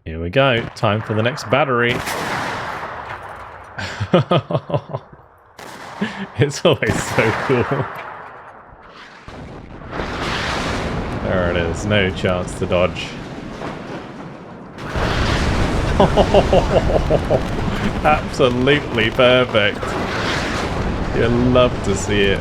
Here we go. Time for the next battery. It's always so cool. There it is. No chance to dodge. Absolutely perfect. You'll love to see it.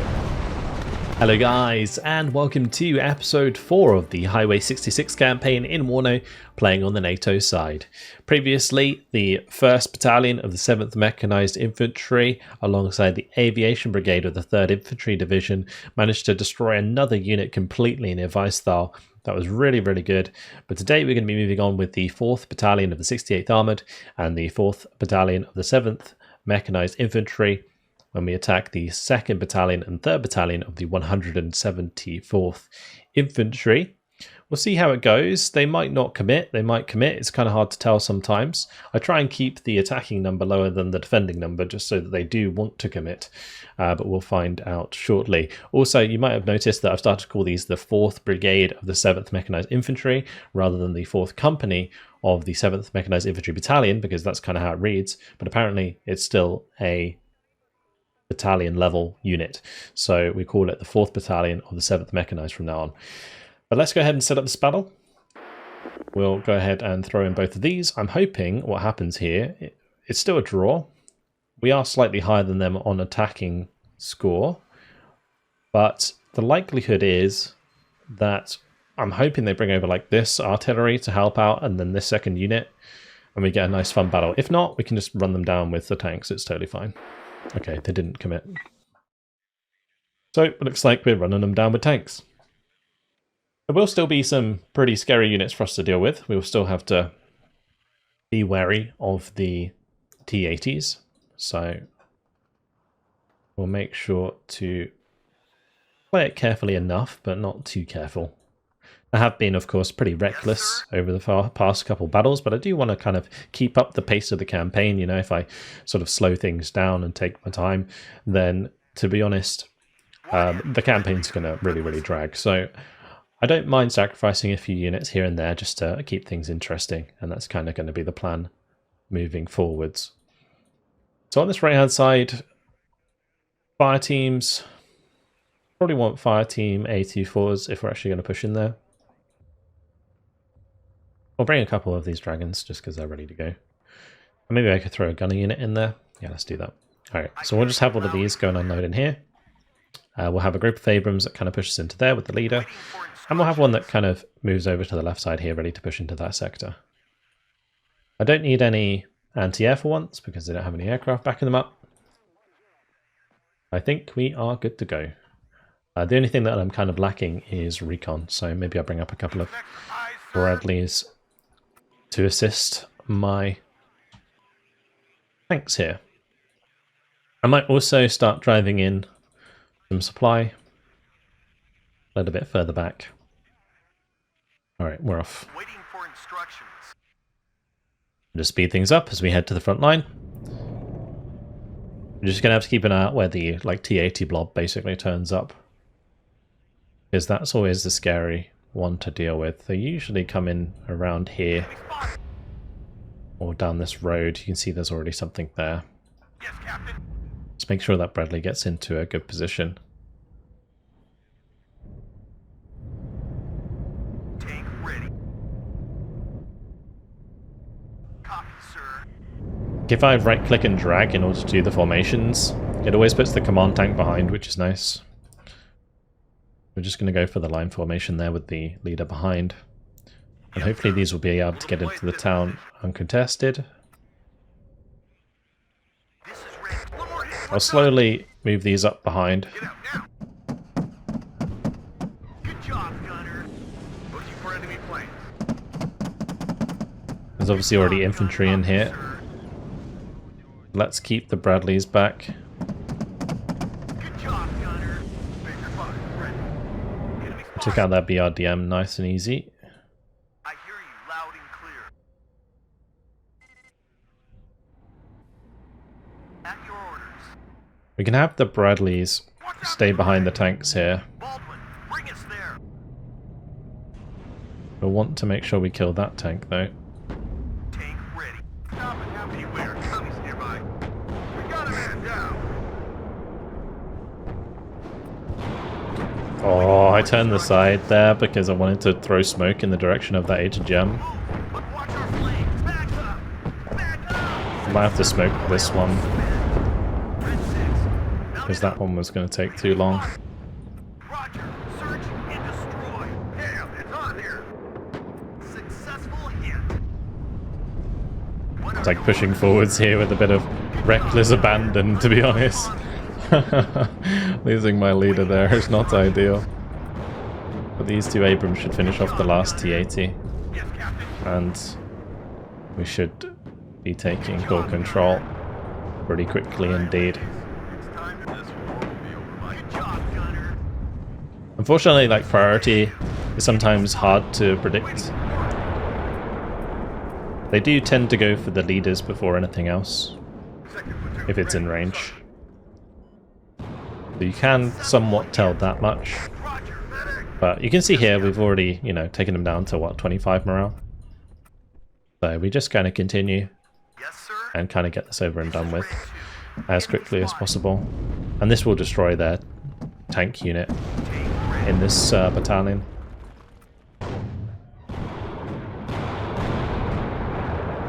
Hello guys, and welcome to episode 4 of the Highway 66 campaign in WARNO, playing on the NATO side. Previously, the 1st Battalion of the 7th Mechanized Infantry, alongside the Aviation Brigade of the 3rd Infantry Division, managed to destroy another unit completely near Weisthal. That was really good. But today we're going to be moving on with the 4th Battalion of the 68th Armoured and the 4th Battalion of the 7th Mechanized Infantry, when we attack the 2nd Battalion and 3rd Battalion of the 174th Infantry. We'll see how it goes. They might not commit, they might commit. It's kind of hard to tell sometimes. I try and keep the attacking number lower than the defending number just so that they do want to commit, but we'll find out shortly. Also, you might have noticed that I've started to call these the 4th Brigade of the 7th Mechanized Infantry rather than the 4th Company of the 7th Mechanized Infantry Battalion, because that's kind of how it reads, but apparently it's still a battalion level unit, so we call it the 4th Battalion of the 7th Mechanized from now on. But let's go ahead and set up this battle. We'll go ahead and throw in both of these. I'm hoping what happens here, it's still a draw. We are slightly higher than them on attacking score, but the likelihood is that I'm hoping they bring over like this artillery to help out, and then this second unit, and we get a nice fun battle. If not, we can just run them down with the tanks. It's totally fine. Okay, they didn't commit. So it looks like we're running them down with tanks. There will still be some pretty scary units for us to deal with. We will still have to be wary of the T-80s. So we'll make sure to play it carefully enough, but not too careful. I have been, of course, pretty reckless over the past couple battles, but I do want to kind of keep up the pace of the campaign. You know, if I sort of slow things down and take my time, then, to be honest, the campaign's going to really drag. So I don't mind sacrificing a few units here and there just to keep things interesting, and that's kind of going to be the plan moving forwards. So on this right-hand side, fire teams, probably want fire team A24s if we're actually going to push in there. I'll bring a couple of these dragons just because they're ready to go. Maybe I could throw a gunner unit in there. Yeah, let's do that. Alright, so we'll just have all of these go and unload in here. We'll have a group of Abrams that kind of pushes into there with the leader. And we'll have one that kind of moves over to the left side here, ready to push into that sector. I don't need any anti-air for once because they don't have any aircraft backing them up. I think we are good to go. The only thing that I'm kind of lacking is recon, so maybe I'll bring up a couple of Bradleys to assist my tanks here. I might also start driving in some supply a little bit further back. Alright, we're off. Waiting for instructions. Just speed things up as we head to the front line. We're just going to have to keep an eye out where the T-80 blob basically turns up, because that's always the scary one to deal with. They usually come in around here or down this road. You can see there's already something there. Yes, Captain. Just make sure that Bradley gets into a good position. Tank ready. Copy, sir. If I right click and drag in order to do the formations, it always puts the command tank behind, which is nice. We're just going to go for the line formation there with the leader behind. And hopefully these will be able to get into the town uncontested. I'll slowly move these up behind. There's obviously already infantry in here. Let's keep the Bradleys back. Took out that BRDM nice and easy. I hear you loud and clear. At your orders. We can have the Bradleys stay behind the tanks here. Baldwin, bring us there. We'll want to make sure we kill that tank though. Beware, commies nearby. We got a man down. Oh, I turned the side there because I wanted to throw smoke in the direction of that HGM. But watch our flanks. Back up. Back up. I might have to smoke this one Red 6. because that one was going to take too long. Roger. Search and destroy. Damn, it's on here. Successful hit. It's like pushing forwards here with a bit of reckless abandon, to be honest. Losing my leader there is not ideal. But these two Abrams should finish off the last T-80. Yes, Captain. And we should be taking core control pretty quickly indeed. It's time this war will be over. Good job, Gunner. Unfortunately, like, priority is sometimes hard to predict. They do tend to go for the leaders before anything else, if it's in range. So you can somewhat tell that much. But you can see here we've already, you know, taken them down to, what, 25 morale? So we just kind of continue Yes, sir. and kind of get this over and done with as quickly as possible. And this will destroy their tank unit in this battalion.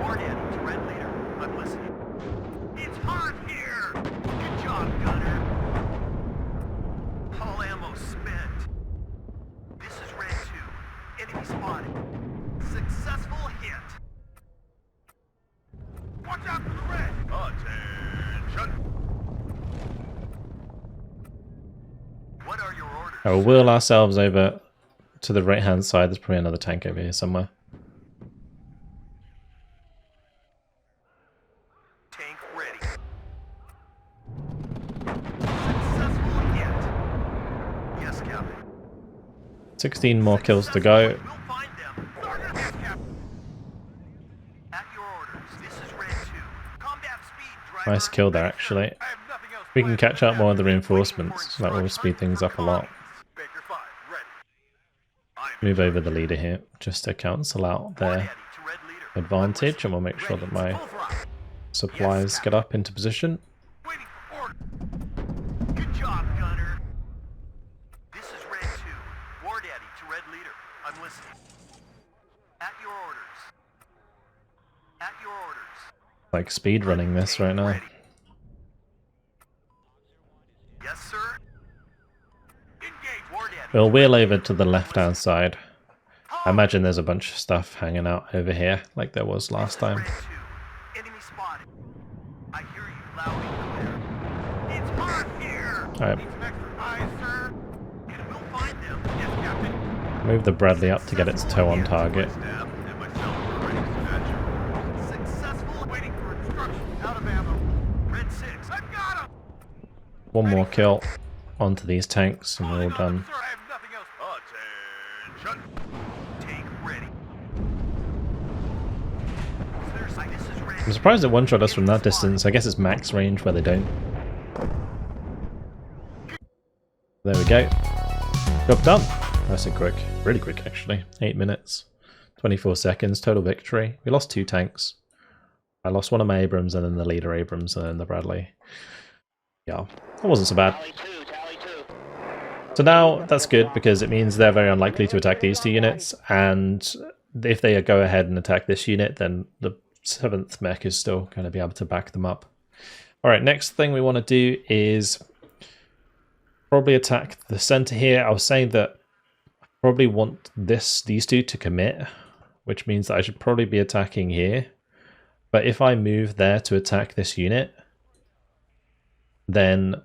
Warn in to Red Leader. I'm listening. It's hot here. Good job, Gunner. All ammo spent. This is Red 2. Enemy spotted. Successful hit. Watch out for the red. Attention. What are your orders? I will wheel ourselves over to the right hand side. There's probably another tank over here somewhere. Tank ready. Successful hit. Yes, Captain. 16 more kills to go. We'll find them. Sergeant, yes, Captain. At your orders. This is Red 2. Combat speed, driver. Nice kill there, actually. I have nothing else We can planned. catch up more of the reinforcements. That will speed things up a lot. Baker 5, ready. I am Move over the leader here just to cancel out their ready to Red Leader. advantage, and we'll make sure that my Full throttle. supplies get up into position. Waiting for order. Good job, Gunner. This is Red 2. War Daddy to Red Leader. I'm listening. At your orders. At your orders. Like speed running this right now. Ready. Yes, sir. Engage, War Daddy. We'll wheel over to the left hand side. I imagine there's a bunch of stuff hanging out over here like there was last time. Red 2. Enemy spotted. I hear you loud and clear. It's hot here. Alright. Need some extra eyes, sir. And we'll find them. Yes, Captain. Move the Bradley up to get its toe on target. Successful. Waiting for instructions. Out of ammo. Red 6. I've got him. One more kill onto these tanks and we're all done. Sir, I have nothing else. Attention. Tank ready. This is Red. I'm surprised it one-shot us from that distance. I guess it's max range where they don't. There we go. Job done. Nice and quick. Really quick, actually. 8 minutes. 24 seconds. Total victory. We lost 2 tanks. I lost one of my Abrams and then the leader Abrams and then the Bradley. Yeah, that wasn't so bad. So now that's good because it means they're very unlikely to attack these 2 units, and if they go ahead and attack this unit, then the 7th mech is still going to be able to back them up. Alright, next thing we want to do is probably attack the center here. I was saying that I probably want these 2 to commit, which means that I should probably be attacking here. But if I move there to attack this unit, then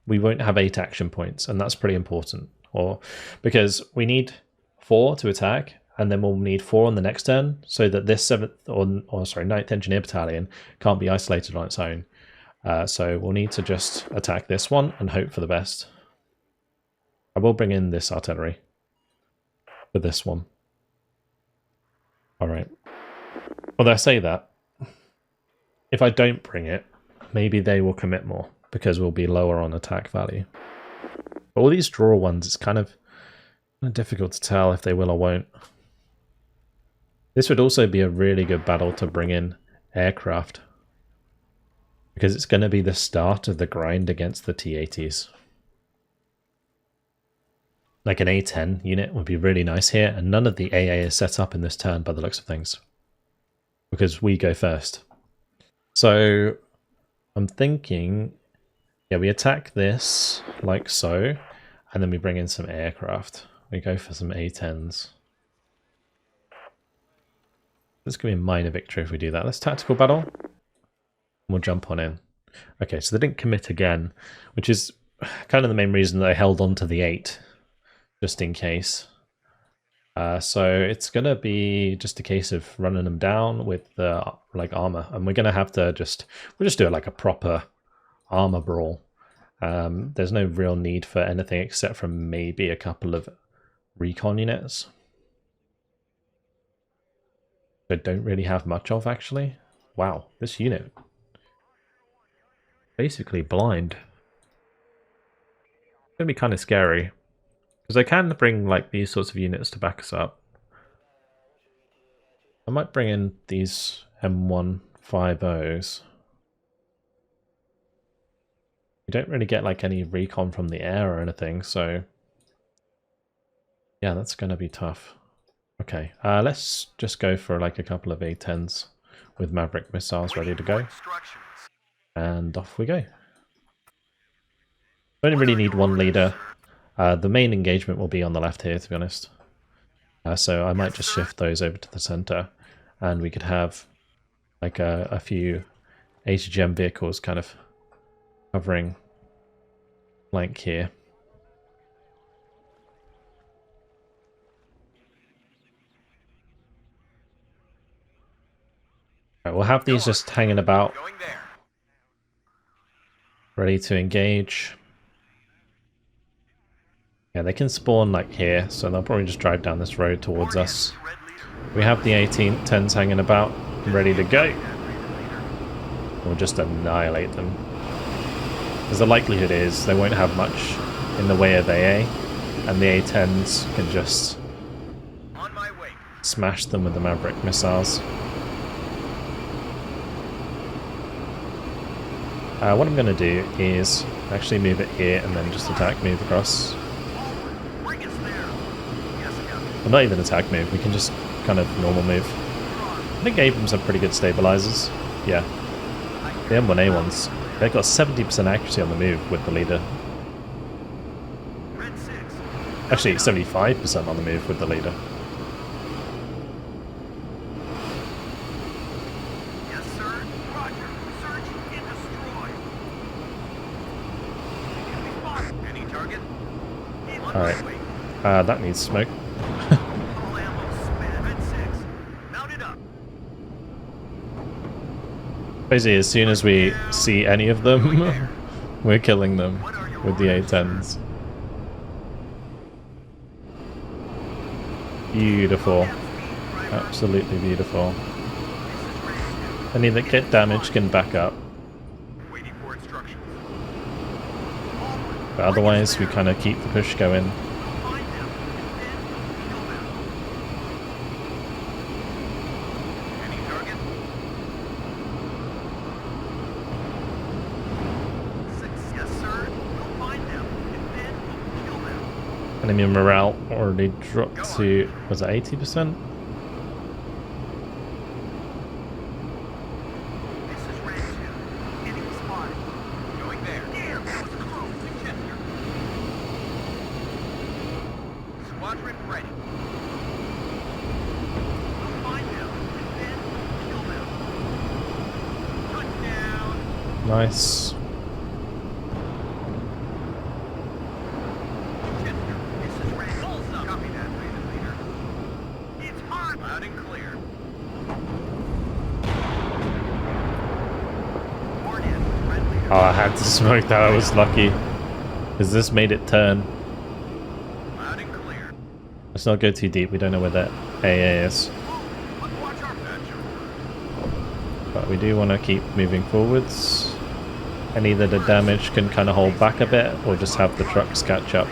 we won't have 8 action points, and that's pretty important. Or because we need 4 to attack, and then we'll need 4 on the next turn, so that this 7th or 9th Engineer Battalion can't be isolated on its own. So we'll need to just attack this one and hope for the best. I will bring in this artillery for this one. Alright. Although I say that, if I don't bring it, maybe they will commit more, because we'll be lower on attack value. But all these draw ones, it's kind of difficult to tell if they will or won't. This would also be a really good battle to bring in aircraft, Because it's going to be the start of the grind against the T-80s. Like an A10 unit would be really nice here, and none of the AA is set up in this turn by the looks of things. Because we go first. So I'm thinking, yeah, we attack this like so, and then we bring in some aircraft. We go for some A10s. This could be a minor victory if we do that. Let's tactical battle. We'll jump on in. Okay, so they didn't commit again, which is kind of the main reason that I held on to the 8, just in case. So it's going to be just a case of running them down with like armor, and we're going to have to we'll just do it like a proper armor brawl. There's no real need for anything except for maybe a couple of recon units. I don't really have much of, actually. Wow, this unit basically blind. It's gonna be kind of scary because I can bring like these sorts of units to back us up. I might bring in these M150s. We don't really get like any recon from the air or anything, so yeah, that's gonna be tough. Okay, let's just go for like a couple of A10s with Maverick missiles ready to go. And off we go. We only really need one leader. The main engagement will be on the left here, to be honest. So I might just shift those over to the center, and we could have like a few HGM vehicles kind of covering flank here. Right, we'll have these just hanging about, ready to engage. Yeah, they can spawn like here, so they'll probably just drive down this road towards us. We have the 10s hanging about, ready to go. We'll just annihilate them. Because the likelihood is they won't have much in the way of AA, and the A10s can just smash them with the Maverick missiles. What I'm going to do is actually move it here and then just attack move across. Well, not even attack move, we can just kind of normal move. I think Abrams have pretty good stabilizers. Yeah. The M1A ones, they've got 70% accuracy on the move with the leader. Actually, 75% on the move with the leader. Alright, that needs smoke. Basically, as soon as we see any of them, we're killing them with the A10s. Beautiful. Absolutely beautiful. Any that get damaged can back up. But otherwise, we kind of keep the push going. Enemy morale already dropped to, was it 80%? Nice. Oh, I had to smoke that. I was lucky. Because this made it turn. Let's not go too deep. We don't know where that AA is. But we do want to keep moving forwards. And either the damage can kind of hold back a bit, or just have the trucks catch up.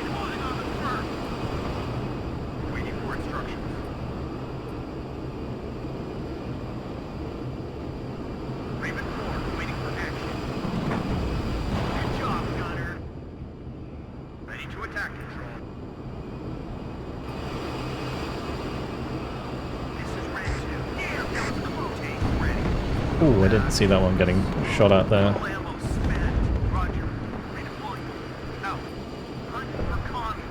Oh, I didn't see that one getting shot out there. All ammo spent. Roger. Redeploying. Out. Hunt for commies.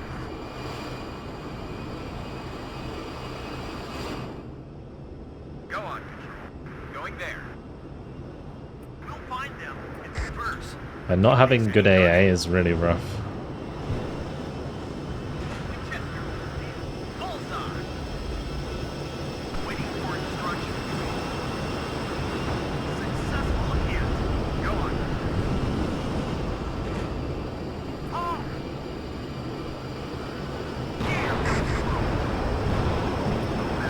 Go on, Control. Going there. We'll find them and reverse. And not having good AA is really rough. Winchester. Bullseye. Waiting for instructions. Successful hit. Go on. Oh!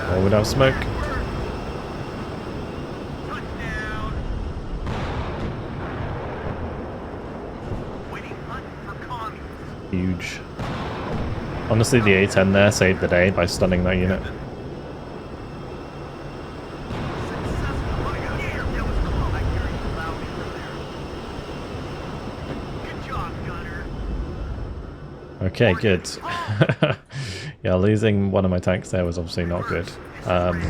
Oh, without smoke. Touchdown. Waiting hunt for commies. Huge. Honestly, the A-10 there saved the day by stunning that unit. Successful. Yeah, that was close. I hear you loud and clear. Good job, Gunner. Okay, good. Yeah, losing one of my tanks there was obviously not good. And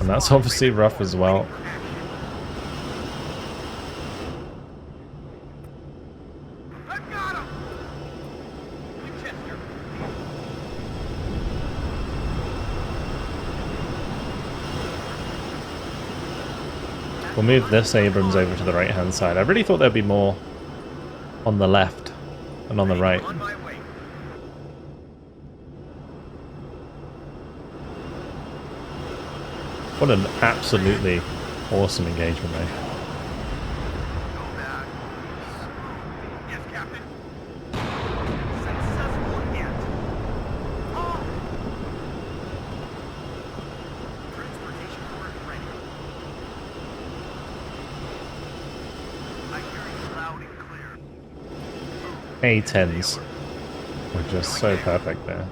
that's obviously rough as well. I got him. Winchester. We'll move this Abrams over to the right-hand side. I really thought there'd be more on the left and on the right. On my way. What an absolutely awesome engagement there. Go back. Yes, Captain. Successful hit. Oh! Transportation port ready. I hear you loud and clear. A-10s were just so perfect there.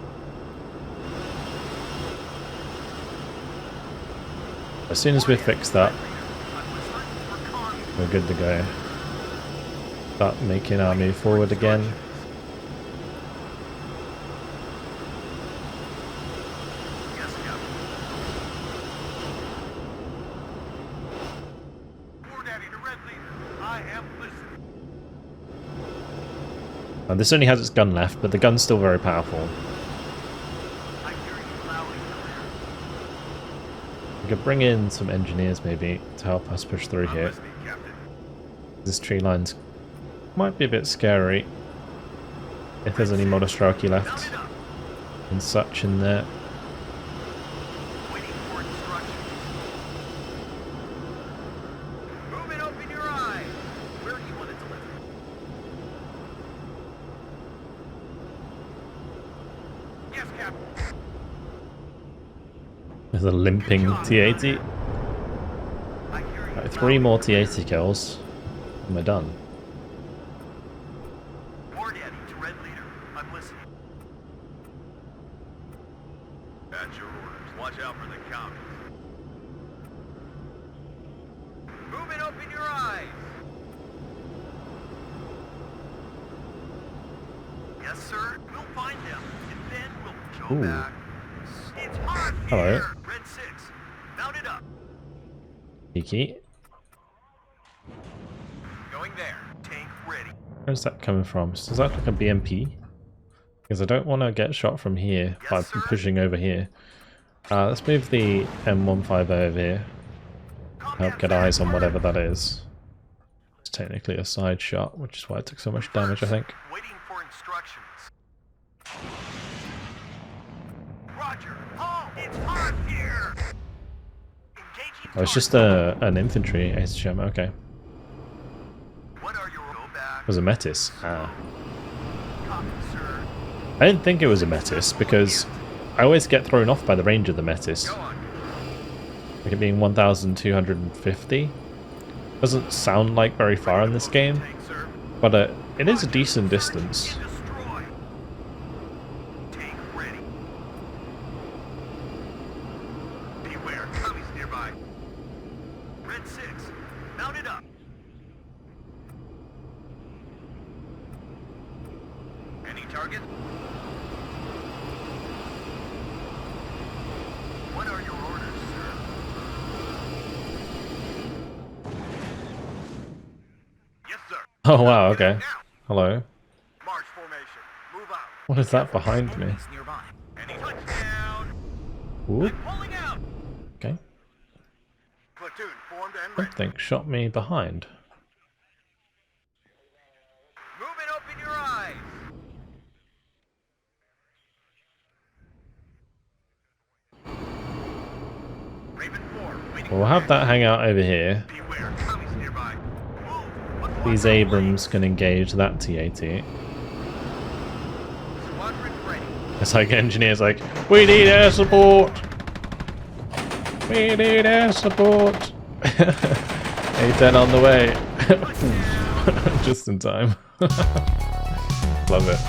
As soon as we fix that, we're good to go. Start making our move forward again. Yes, Captain. War Daddy to Red Leader. I am listening. And this only has its gun left, but the gun's still very powerful. I hear you loud and clear. We could bring in some engineers maybe to help us push through I'm here. listening, Captain. This tree line's might be a bit scary. If there's any Modostraki Mount left it up. and such in there. Waiting for instructions. Move and open your eyes. Where do you want it delivered? Yes, Captain. There's a limping T-80. I hear you. Right, 3 more T-80 kills and we're done. War Daddy to Red Leader. I'm listening. At your orders. Watch out for the commies. Move and open your eyes. Yes, sir. We'll find them, and then we'll go Ooh. back. It's hot Hello. here. Red 6. Mount it up. Cheeky. Going there. Tank ready. Where's that coming from? Does that look like a BMP? Because I don't want to get shot from here by Yes, sir. pushing over here. Let's move the M150 over here. Help get eyes on whatever that is. It's technically a side shot, which is why it took so much damage, I think. Waiting for instructions. Roger. Oh, it's hot here. Engaging. Oh, it's just target. an infantry HM, okay. What are your go back? It was a Metis. Ah. Copy, sir. I didn't think it was a Metis because I always get thrown off by the range of the Metis. Go on. Like it being 1,250. Doesn't sound like very far in this game, Tank, sir. but it is a decent distance. And destroy. Tank ready. Beware, commies nearby. Red 6, mount it up. Any target? What are your orders, sir? Oh wow, okay. Hello. March formation. Move out. What is that behind me? Enemies nearby. Any touchdown. Ooh, Pulling out. okay. Platoon formed and ready. Something shot me behind. Moving, open your eyes. Raven 4, waiting. We'll have that hang out over here. Beware, commies nearby. Move. These Abrams can engage that T-80. Squadron ready. It's like engineers like, we need air support! We need air support! A-10 on the way. Just in time. Love it.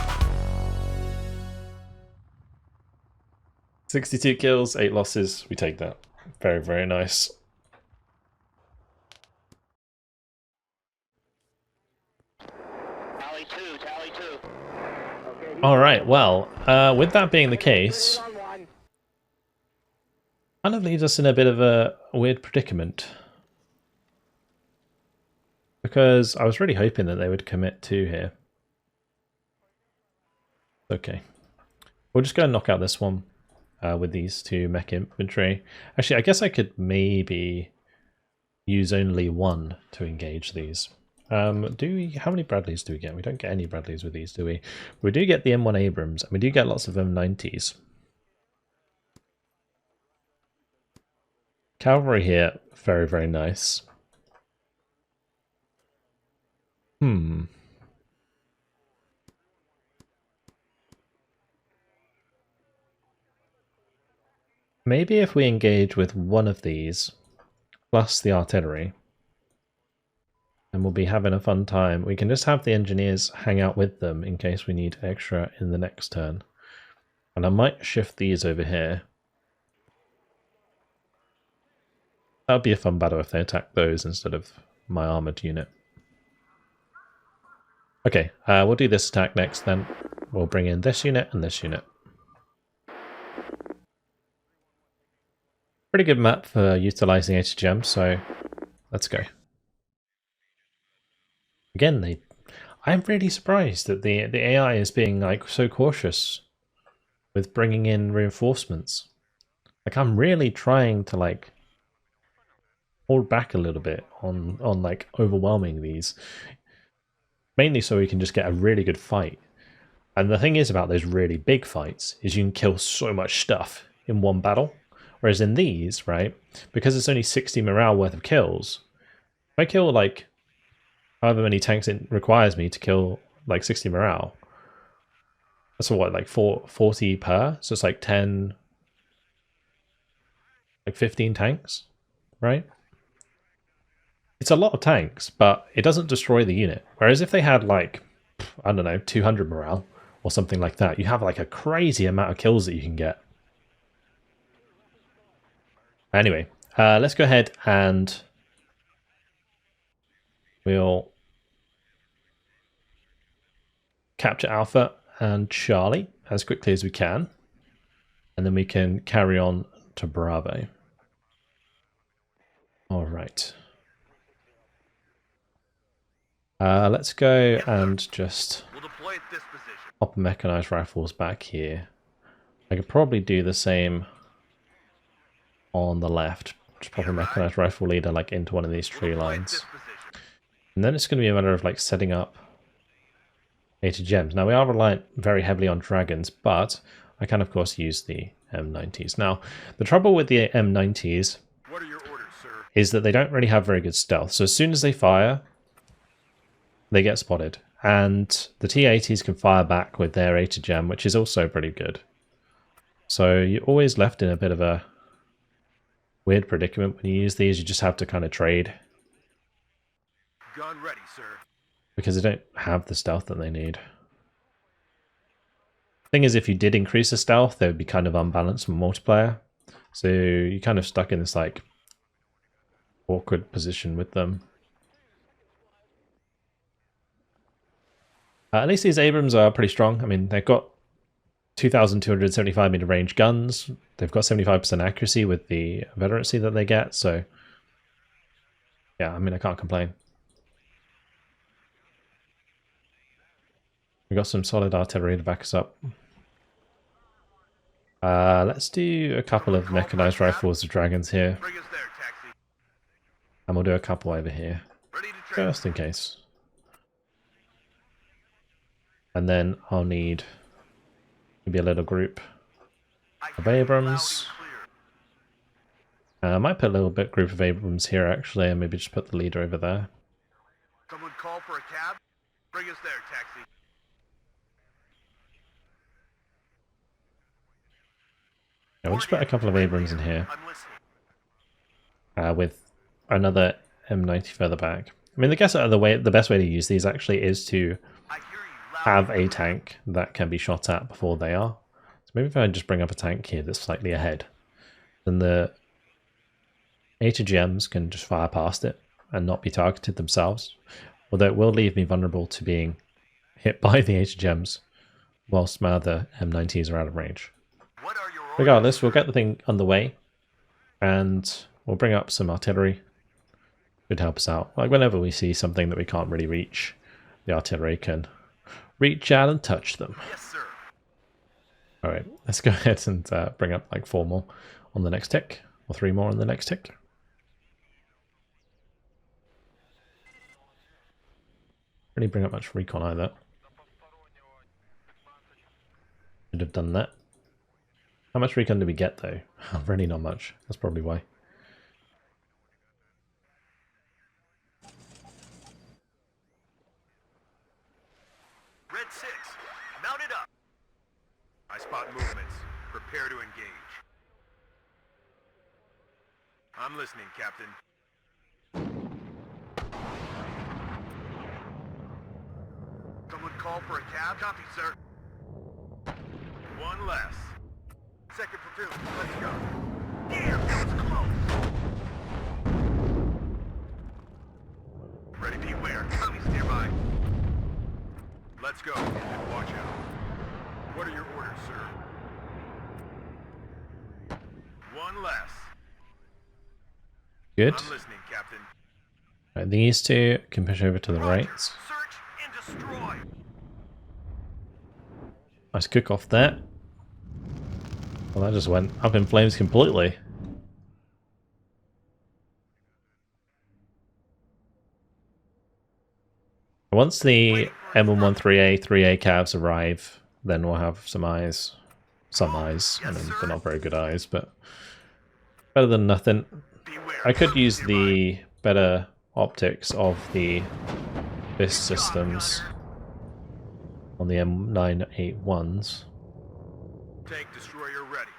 62 kills, 8 losses. We take that. Very, very nice. Tally 2, tally 2. Alright, well, with that being the case, kind of leaves us in a bit of a weird predicament. Because I was really hoping that they would commit 2 here. Okay. We'll just go and knock out this one with these 2 mech infantry. Actually, I guess I could maybe use only 1 to engage these. How many Bradleys do we get? We don't get any Bradleys with these, do we? We do get the M1 Abrams, and we do get lots of M90s. Cavalry here, very, very nice. Maybe if we engage with 1 of these, plus the artillery, and we'll be having a fun time. We can just have the engineers hang out with them in case we need extra in the next turn. And I might shift these over here. That would be a fun battle if they attack those instead of my armoured unit. Okay, we'll do this attack next then. We'll bring in this unit and this unit. Pretty good map for utilising HDGM, so let's go. Again, I'm really surprised that the AI is being like so cautious with bringing in reinforcements. Like I'm really trying to like hold back a little bit on like overwhelming these, mainly so we can just get a really good fight. And the thing is about those really big fights is you can kill so much stuff in one battle, whereas in these, right, because it's only 60 morale worth of kills, if I kill like however many tanks it requires me to kill like 60 morale, that's what, like 40 per, so it's like 10, like 15 tanks, right? It's a lot of tanks, but it doesn't destroy the unit. Whereas if they had like, I don't know, 200 morale or something like that, you have like a crazy amount of kills that you can get. Anyway, let's go ahead and we'll capture Alpha and Charlie as quickly as we can, and then we can carry on to Bravo. All right. Let's go and just pop mechanized rifles back here. I could probably do the same on the left. Just pop a mechanized rifle leader like into one of these tree lines. And then it's going to be a matter of like setting up HDGMs. Now we are reliant very heavily on dragons, but I can of course use the M90s. Now the trouble with the M90s is that they don't really have very good stealth. So as soon as they fire, they get spotted. And the T-80s can fire back with their HDGM, which is also pretty good. So you're always left in a bit of a weird predicament when you use these. You just have to kind of trade. Gun ready, sir. Because they don't have the stealth that they need. Thing is, if you did increase the stealth, they would be kind of unbalanced from multiplayer. So you're kind of stuck in this like awkward position with them. At least these Abrams are pretty strong. I mean, they've got 2,275 meter range guns. They've got 75% accuracy with the veterancy that they get. So, yeah, I mean, I can't complain. We got some solid artillery to back us up. Let's do a couple of mechanized rifles of dragons here. Bring us there, taxi. And we'll do a couple over here. Ready to train. Just in case. And then I'll need maybe a little group of Abrams. I might put a little bit group of Abrams here actually, and maybe just put the leader over there. Someone call for a cab? Bring us there, taxi. Yeah, we'll just put a couple of Abrams in here. I'm listening. With another M90 further back. I mean, I guess the best way to use these actually is to I hear you loud. have a tank that can be shot at before they are. So maybe if I just bring up a tank here that's slightly ahead, then the HGMs can just fire past it and not be targeted themselves. Although it will leave me vulnerable to being hit by the HGMs whilst my other M90s are out of range. What are your orders? Regardless, we'll get the thing underway and we'll bring up some artillery. Should help us out. Like whenever we see something that we can't really reach, the artillery can reach out and touch them. Yes, sir. Alright, let's go ahead and bring up like 4 more on the next tick, or 3 more on the next tick. Really bring up much recon either. Should have done that. How much recon did we get though? Really not much. That's probably why. Red 6, mount it up. I spot movements. Prepare to engage. I'm listening, Captain. Someone call for a cab? Copy, sir. One less. Second platoon, let's go. Damn, that was close. Ready, beware. Tommy's nearby. Let's go, and watch out. What are your orders, sir? One less. Good. I'm listening, Captain. Right, these two can push over to the Roger. right. Search and destroy. Nice cook off that. Well, that just went up in flames completely. Once the M113A, 3A cabs arrive, then we'll have some eyes. Some eyes. I mean, they're not very good eyes, but better than nothing. Beware. I could use the better optics of the fist systems on the M981s. Tank destroyer ready.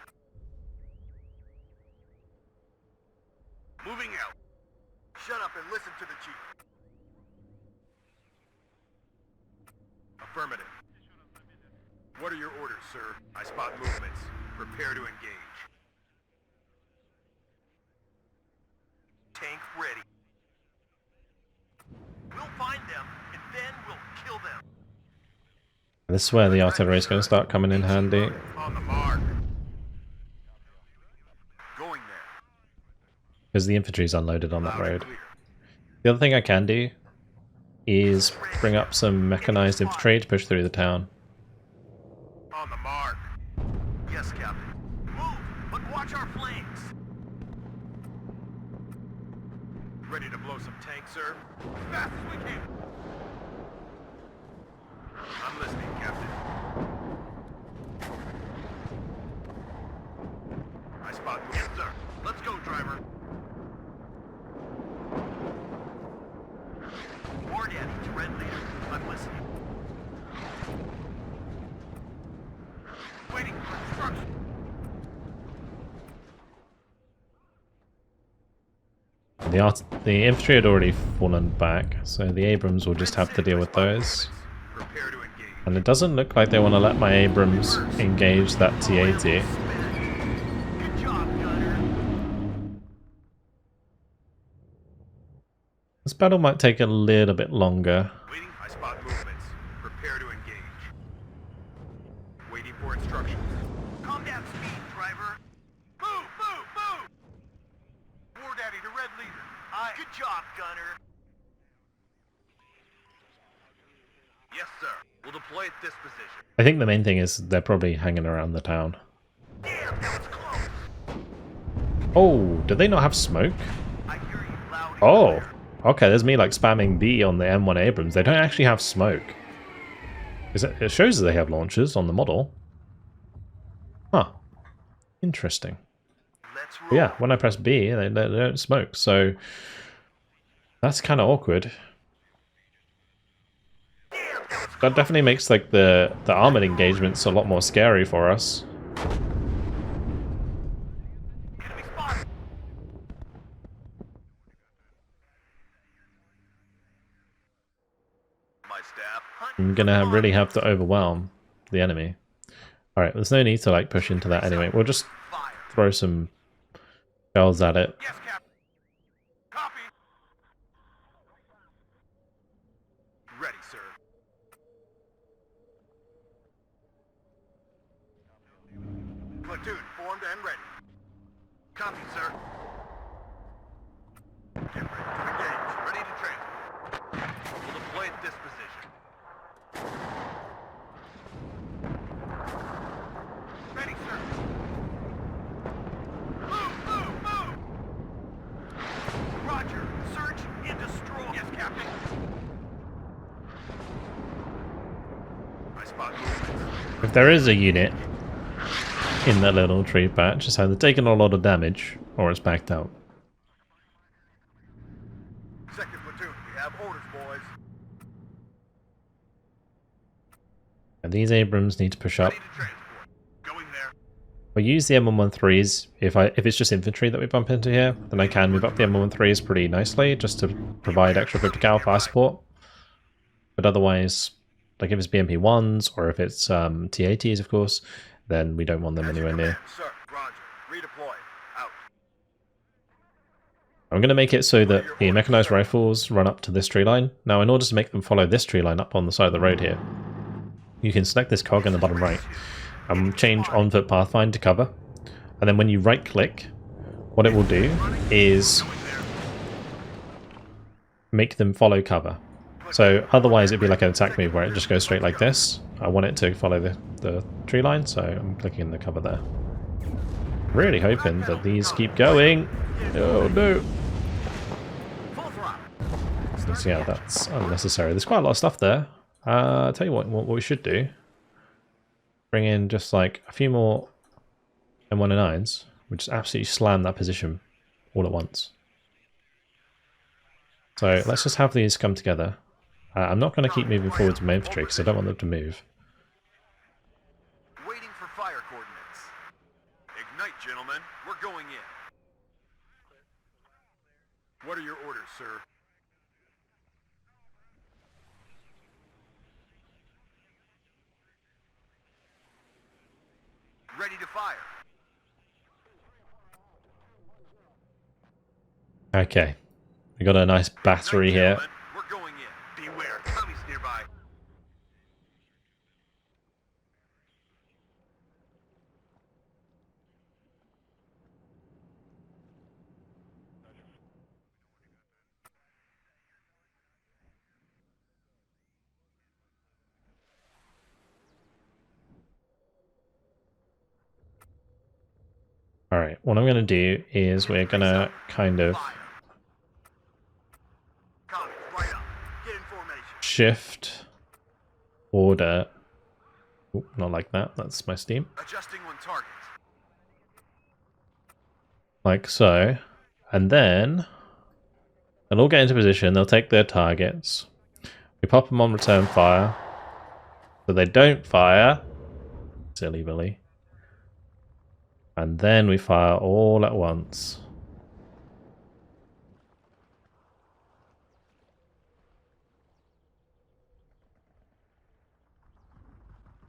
Moving out. Shut up and listen to the chief. Affirmative. What are your orders, sir? I spot movements. Prepare to engage. Tank ready. We'll find them, and then we'll kill them. This is where the artillery is going to start coming in handy. On the mark. Going there. Because the infantry's unloaded on that Loud and road. clear. The other thing I can do is bring up some mechanized infantry to push through the town. On the mark. Yes, Captain. Move, but watch our flanks. Ready to blow some tanks, sir? As fast as we can. I'm listening, Captain. I spot. Yes, sir. Let's go, driver. War Daddy to Red Leader. I'm listening. Waiting for instruction. The infantry had already fallen back, so the Abrams will just have to deal with those. Prepare to engage. And it doesn't look like they want to let my Abrams engage that T-80. Good job, Gunner. This battle might take a little bit longer. Waiting. I spot movements. Prepare to engage. Waiting for instructions. Calm down, speed, driver. Move, move, move! War Daddy to Red Leader. Good job, Gunner. Yes, sir. We'll deploy at this position. I think the main thing is they're probably hanging around the town. Damn, that was close. Oh, do they not have smoke? I hear you loud and Oh, clear. okay, there's me like spamming B on the M1 Abrams. They don't actually have smoke. It shows that they have launchers on the model. Huh. Interesting. Let's roll. But yeah, when I press B, they don't smoke, so that's kind of awkward. Damn, that was That definitely makes like the armored engagements a lot more scary for us. enemy spotted. My staff. I'm gonna really have to overwhelm the enemy. Alright, there's no need to like push into that anyway. We'll just Fire. throw some shells at it. Yes, Captain. Copy. Ready, sir. Platoon formed and ready. Copy, sir. Get ready to engage. Ready to transport. We'll deploy at this position. Ready, sir. Move! Roger. Search and destroy. Yes, Captain. I spot movements. If there is a unit in that little tree patch, it's either taken a lot of damage or it's backed out. Second platoon, we have orders, boys. And these Abrams need to push up. Ready to transport. Going there. We'll use the M113s if it's just infantry that we bump into here, then I can move up the M113s pretty nicely just to provide extra 50 cal fire support. But otherwise, like if it's BMP1s or if it's T80s, of course, then we don't want them That's your anywhere near. command, sir. Roger. Redeploy. Out. I'm going to make it so that the mechanized rifles run up to this tree line. Now, in order to make them follow this tree line up on the side of the road here, you can select this cog in the bottom right and change on-foot pathfind to cover. And then when you right-click, what it will do is Going there. make them follow cover. So otherwise it'd be like an attack move where it just goes straight like this. I want it to follow the tree line, so I'm clicking the cover there. Really hoping that these keep going. Oh no. Full throttle. So yeah, that's unnecessary. There's quite a lot of stuff there. I'll tell you what we should do. Bring in just like a few more M109s. We'll just absolutely slam that position all at once. So let's just have these come together. I'm not going to keep moving forwards with my infantry because I don't want them to move. Waiting for fire coordinates. Ignite, gentlemen. We're going in. What are your orders, sir? Ready to fire. Okay. We got a nice battery here. Gentlemen, we're going in. Beware. Tommy's nearby. Alright, what I'm going to do is we're going to kind of Fire. Commies, right up. Get in formation. shift order. Oop, not like that, that's my steam. Adjusting on target. Like so. And then they'll all get into position, they'll take their targets. We pop them on return fire. So they don't fire. Silly Billy. And then we fire all at once.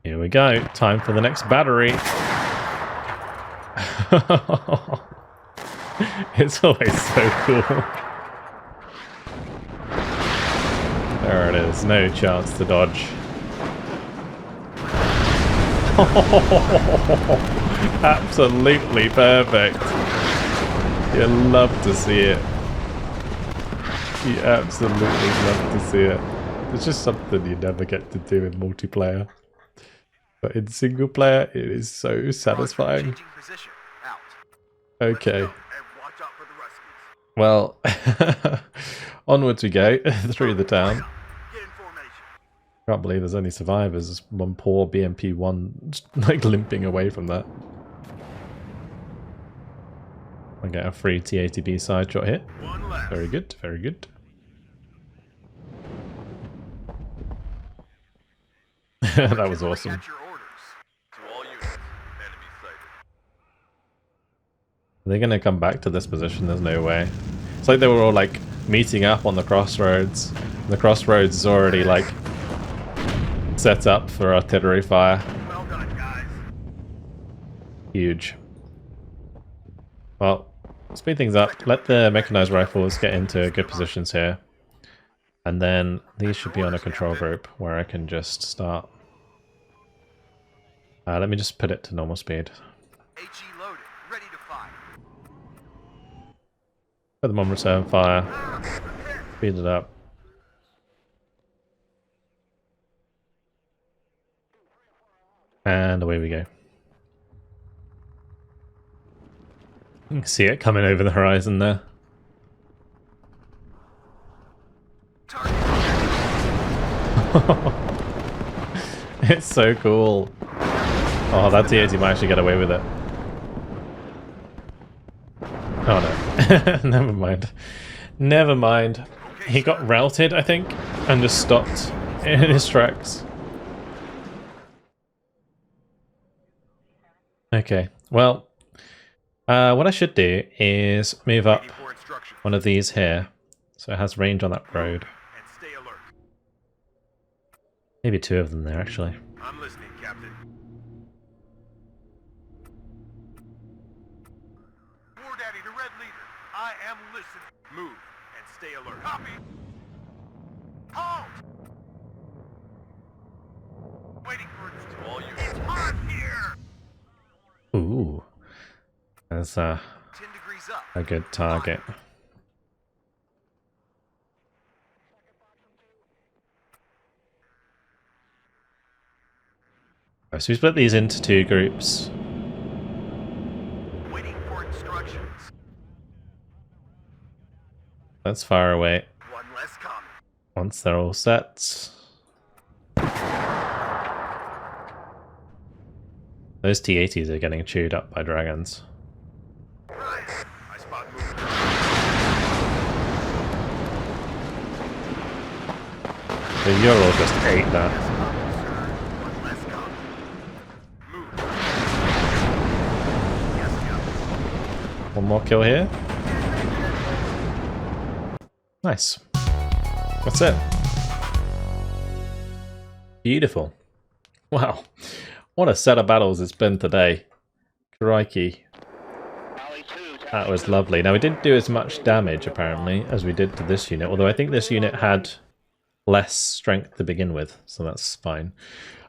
Here we go. Time for the next battery. It's always so cool. There it is. No chance to dodge. Absolutely perfect. You love to see it. You absolutely love to see it. It's just something you never get to do in multiplayer. But in single player, it is so satisfying. Changing position. Out. Okay. Let's go, and watch out for the Ruskies. Well, onwards we go through the town. Get in formation. Can't believe there's only survivors. There's one poor BMP-1 like limping away from that. I get a free T-80B side shot here. One left. Very good, very good. That was awesome. Catch your orders. To all units. Enemy sighted. Are they going to come back to this position? There's no way. It's like they were all like meeting up on the crossroads. The crossroads is already like set up for artillery fire. Well done, guys. Huge. Well, speed things up. Let the mechanized rifles get into good positions here. And then these should be on a control group where I can just start. Let me just put it to normal speed. HE loaded. Ready to fire. Put them on reserve fire. Speed it up. And away we go. You can see it coming over the horizon there. It's so cool. Oh, that T-80 might actually get away with it. Oh no. Never mind. Never mind. He got routed, I think, and just stopped in his tracks. Okay, well, what I should do is move up one of these here, so it has range on that road. And stay alert. Maybe two of them there, actually. I'm listening, Captain. War Daddy to Red Leader. I am listening. Move and stay alert. Copy. Halt! Waiting for it to all units. It's hot here. Ooh, that's 10 degrees up. a good target. So we split these into two groups. Waiting for instructions. Let's fire away One less coming. once they're all set. Those T-80s are getting chewed up by dragons. Right. I spot movement. The Ural just ate that. One less coming. Move. Yes, Captain. One more kill here. Nice. That's it. Beautiful. Wow. What a set of battles it's been today. Crikey. That was lovely. Now we didn't do as much damage apparently as we did to this unit, although I think this unit had less strength to begin with, so that's fine.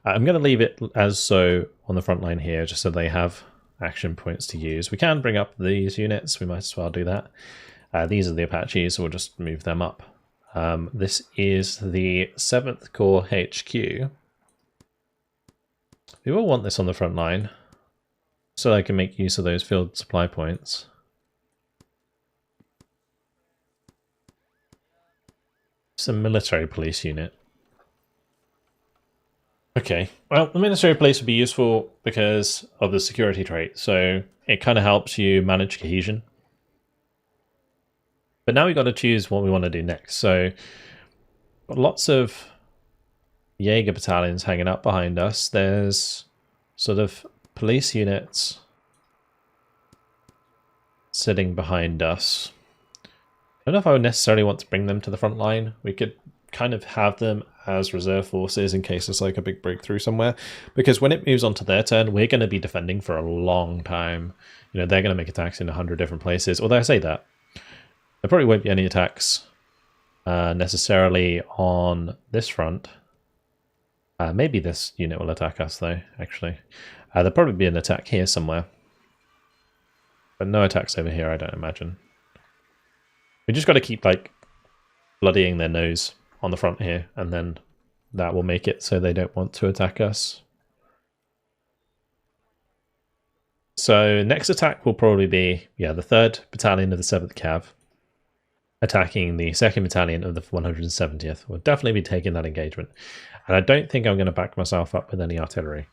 I'm going to leave it as so on the front line here, just so they have action points to use. We can bring up these units, we might as well do that. These are the Apaches, so we'll just move them up. This is the 7th Corps HQ. We will want this on the front line, so I can make use of those field supply points. It's a military police unit. Okay, well, the military police would be useful because of the security trait, so it kind of helps you manage cohesion. But now we've got to choose what we want to do next. So, got lots of Jaeger battalions hanging up behind us. There's sort of police units sitting behind us. I don't know if I would necessarily want to bring them to the front line. We could kind of have them as reserve forces in case there's like a big breakthrough somewhere. Because when it moves on to their turn, we're going to be defending for a long time. You know, they're going to make attacks in 100 different places. Although I say that, there probably won't be any attacks necessarily on this front. Maybe this unit will attack us though, actually. There'll probably be an attack here somewhere. But no attacks over here, I don't imagine. We just got to keep, like, bloodying their nose on the front here, and then that will make it so they don't want to attack us. So next attack will probably be, yeah, the 3rd Battalion of the 7th Cav attacking the 2nd Battalion of the 170th. We'll definitely be taking that engagement. And I don't think I'm going to back myself up with any artillery.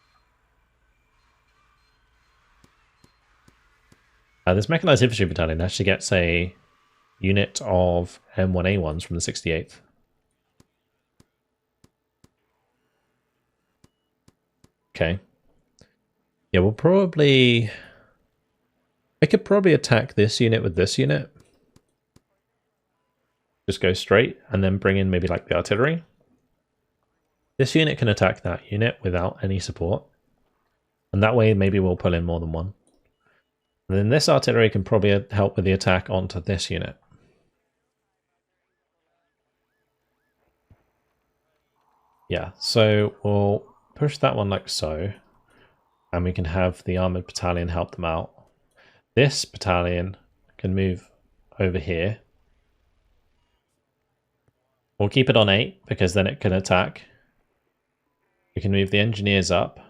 This Mechanized Infantry Battalion actually gets a unit of M1A1s from the 68th. Okay. Yeah, we could probably attack this unit with this unit. Just go straight and then bring in maybe like the artillery. This unit can attack that unit without any support. And that way maybe we'll pull in more than one. And then this artillery can probably help with the attack onto this unit. Yeah, so we'll push that one like so. And we can have the armoured battalion help them out. This battalion can move over here. We'll keep it on 8 because then it can attack. We can move the engineers up.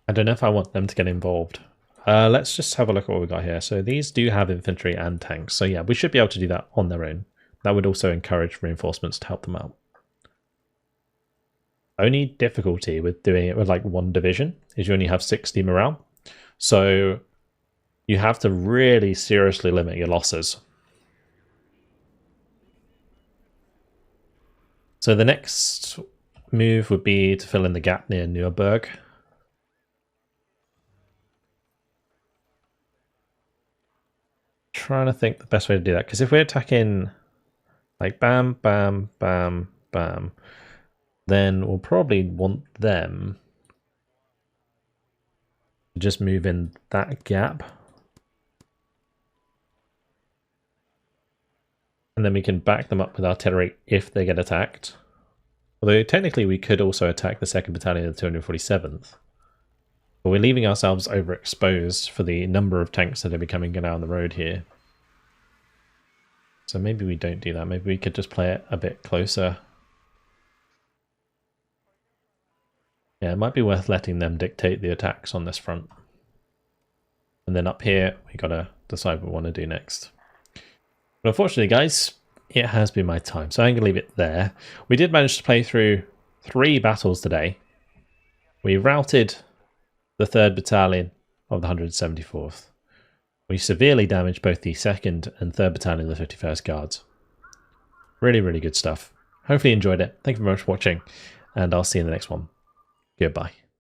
I don't know if I want them to get involved. Let's just have a look at what we got here. So these do have infantry and tanks. So yeah, we should be able to do that on their own. That would also encourage reinforcements to help them out. Only difficulty with doing it with like one division is you only have 60 morale. So you have to really seriously limit your losses. So the next move would be to fill in the gap near Nuremberg. Trying to think the best way to do that, because if we're attacking like bam, bam, bam, bam, then we'll probably want them to just move in that gap. And then we can back them up with artillery if they get attacked. Although technically we could also attack the 2nd Battalion of the 247th. But we're leaving ourselves overexposed for the number of tanks that are becoming down the road here. So maybe we don't do that. Maybe we could just play it a bit closer. Yeah, it might be worth letting them dictate the attacks on this front. And then up here, we gotta decide what we want to do next. But unfortunately, guys, it has been my time. So I'm going to leave it there. We did manage to play through 3 battles today. We routed the 3rd Battalion of the 174th. We severely damaged both the 2nd and 3rd Battalion of the 51st Guards. Really, really good stuff. Hopefully you enjoyed it. Thank you very much for watching, and I'll see you in the next one. Goodbye.